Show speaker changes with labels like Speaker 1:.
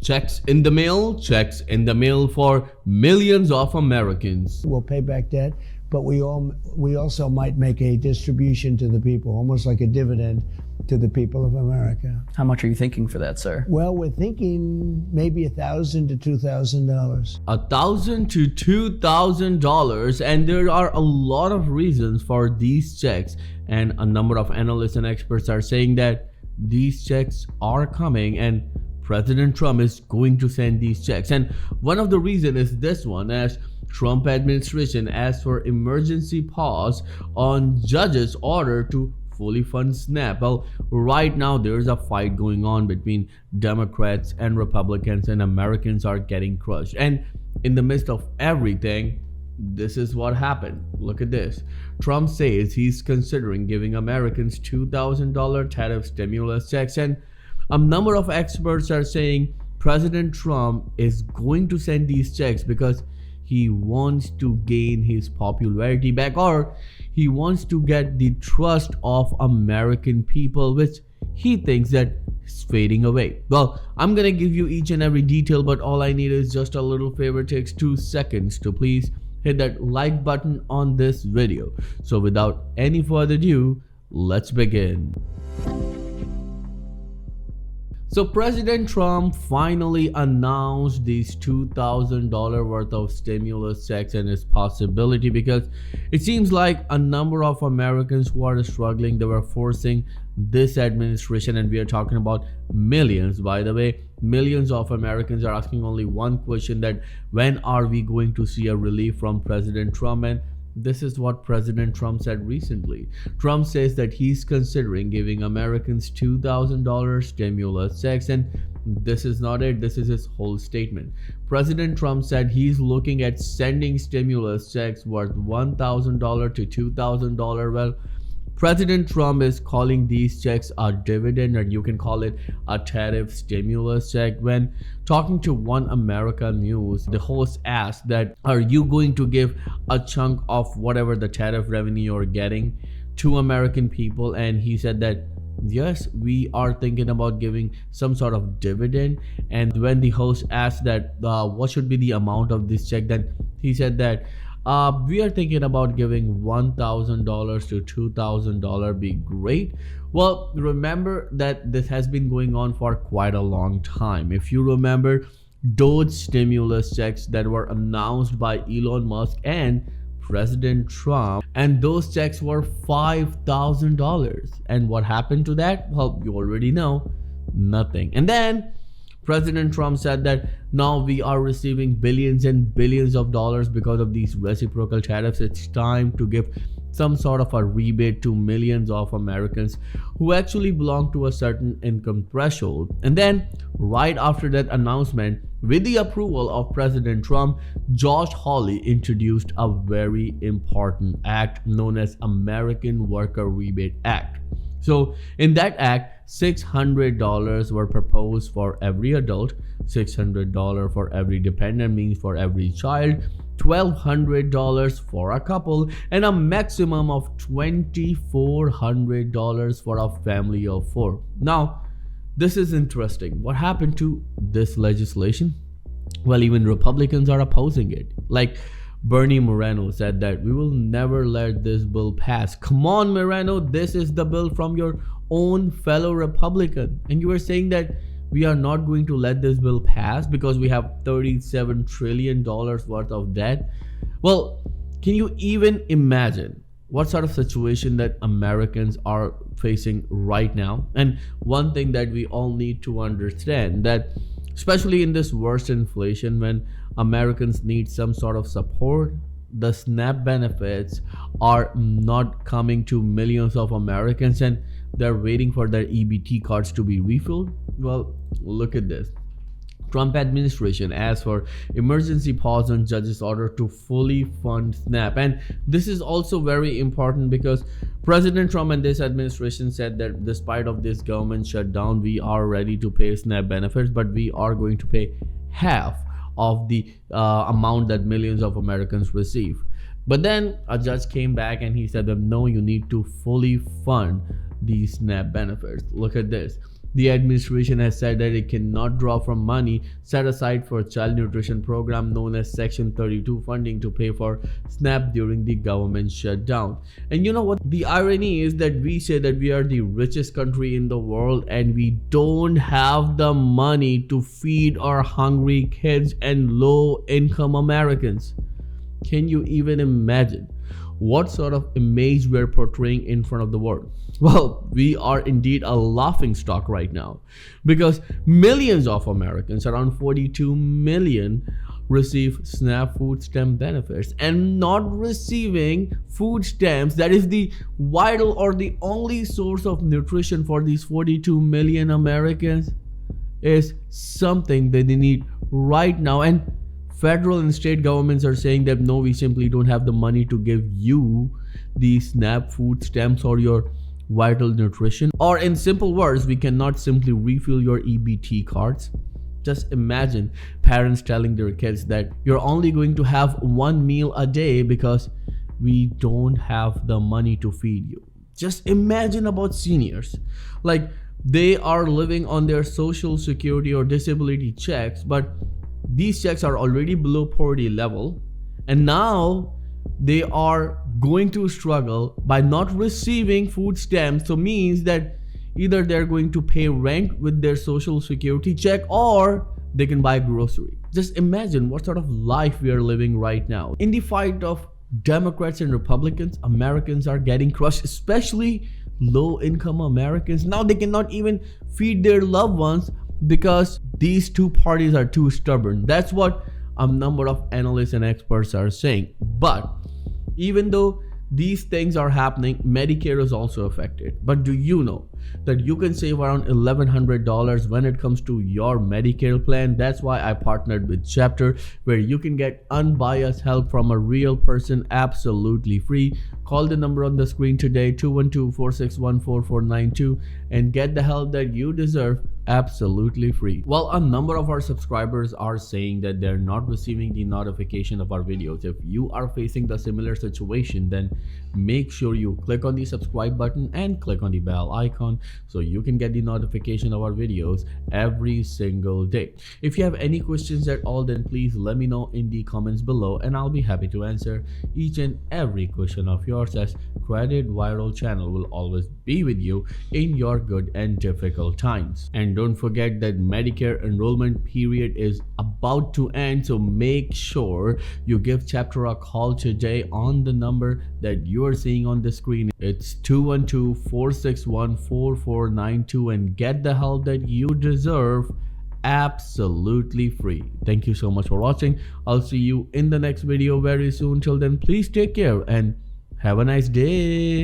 Speaker 1: Checks in the mail, checks in the mail for millions of Americans.
Speaker 2: We'll pay back debt, but we also might make a distribution to the people, almost like a dividend to the people of America.
Speaker 3: How much are you thinking for that, sir?
Speaker 2: Well, we're thinking maybe $1,000 to $2,000.
Speaker 1: $1,000 to $2,000, and there are a lot of reasons for these checks, and a number of analysts and experts are saying that these checks are coming and President Trump is going to send these checks. And one of the reasons is this one, as Trump administration asked for emergency pause on judge's order to fully fund SNAP. Well, right now there's a fight going on between Democrats and Republicans, and Americans are getting crushed. And in the midst of everything, this is what happened. Look at this. Trump says he's considering giving Americans $2,000 tariff stimulus checks, and a number of experts are saying President Trump is going to send these checks because he wants to gain his popularity back, or he wants to get the trust of American people, which he thinks that is fading away. Well, I'm gonna give you each and every detail, but all I need is just a little favor. It takes 2 seconds to please hit that like button on this video. So without any further ado, let's begin. So President Trump finally announced these $2,000 worth of stimulus checks and its possibility, because it seems like a number of Americans who are struggling, they were forcing this administration, and we are talking about millions, by the way. Millions of Americans are asking only one question, that when are we going to see a relief from President Trump? And this is what President Trump said recently. Trump says that he's considering giving Americans $2,000 stimulus checks, and this is not it. This is his whole statement. President Trump said he's looking at sending stimulus checks worth $1,000 to $2,000. Well, President Trump is calling these checks a dividend, or you can call it a tariff stimulus check. When talking to One America News, the host asked that, are you going to give a chunk of whatever the tariff revenue you're getting to American people? And he said that, yes, we are thinking about giving some sort of dividend. And when the host asked that what should be the amount of this check, then he said that we are thinking about giving $1,000 to $2,000 be great. Well, remember that this has been going on for quite a long time. If you remember those stimulus checks that were announced by Elon Musk and President Trump, and those checks were $5,000. And what happened to that? Well, you already know, nothing. And then President Trump said that now we are receiving billions and billions of dollars because of these reciprocal tariffs. It's time to give some sort of a rebate to millions of Americans who actually belong to a certain income threshold. And then right after that announcement, with the approval of President Trump, Josh Hawley introduced a very important act known as American Worker Rebate Act. So in that act, $600 were proposed for every adult, $600 for every dependent, means for every child, $1,200 for a couple, and a maximum of $2,400 for a family of 4. Now, this is interesting. What happened to this legislation? Well, even Republicans are opposing it. Like Bernie Moreno said that we will never let this bill pass. Come on, Moreno, this is the bill from your own fellow Republican. And you are saying that we are not going to let this bill pass because we have $37 trillion worth of debt. Well, can you even imagine what sort of situation that Americans are facing right now? And one thing that we all need to understand, that especially in this worst inflation, when Americans need some sort of support, the SNAP benefits are not coming to millions of Americans, and they're waiting for their EBT cards to be refilled. Well, look at this. Trump administration asked for emergency pause on judge's order to fully fund SNAP. And this is also very important because President Trump and this administration said that despite of this government shutdown, we are ready to pay SNAP benefits, but we are going to pay half of the amount that millions of Americans receive. But then a judge came back and he said that no, you need to fully fund these SNAP benefits. Look at this. The administration has said that it cannot draw from money set aside for a child nutrition program known as Section 32 funding to pay for SNAP during the government shutdown. And you know what? The irony is that we say that we are the richest country in the world and we don't have the money to feed our hungry kids and low-income Americans. Can you even imagine what sort of image we're portraying in front of the world? Well, we are indeed a laughing stock right now because millions of Americans, around 42 million, receive SNAP food stamp benefits, and not receiving food stamps, that is the vital or the only source of nutrition for these 42 million Americans, is something that they need right now. And federal and state governments are saying that no, we simply don't have the money to give you the SNAP food stamps or your vital nutrition. Or in simple words, we cannot simply refill your EBT cards. Just imagine parents telling their kids that you're only going to have one meal a day because we don't have the money to feed you. Just imagine about seniors. Like, they are living on their social security or disability checks, but these checks are already below poverty level, and now they are going to struggle by not receiving food stamps. So means that either they're going to pay rent with their social security check or they can buy grocery. Just imagine what sort of life we are living right now. In the fight of Democrats and Republicans, Americans are getting crushed, especially low-income Americans. Now they cannot even feed their loved ones because these two parties are too stubborn. That's what a number of analysts and experts are saying. But even though these things are happening, Medicare is also affected. But do you know that you can save around $1,100 when it comes to your Medicare plan? That's why I partnered with Chapter, where you can get unbiased help from a real person absolutely free. Call the number on the screen today, 212-461-4492, and get the help that you deserve absolutely free. Well, a number of our subscribers are saying that they're not receiving the notification of our videos. If you are facing the similar situation, then make sure you click on the subscribe button and click on the bell icon so you can get the notification of our videos every single day. If you have any questions at all, then please let me know in the comments below and I'll be happy to answer each and every question of yours, as Credit Viral channel will always be with you in your good and difficult times. And don't forget that Medicare enrollment period is about to end, so make sure you give Chapter a call today on the number that you are seeing on the screen. It's 212-461-4492 and get the help that you deserve absolutely free. Thank you so much for watching. I'll see you in the next video very soon. Till then, please take care and have a nice day.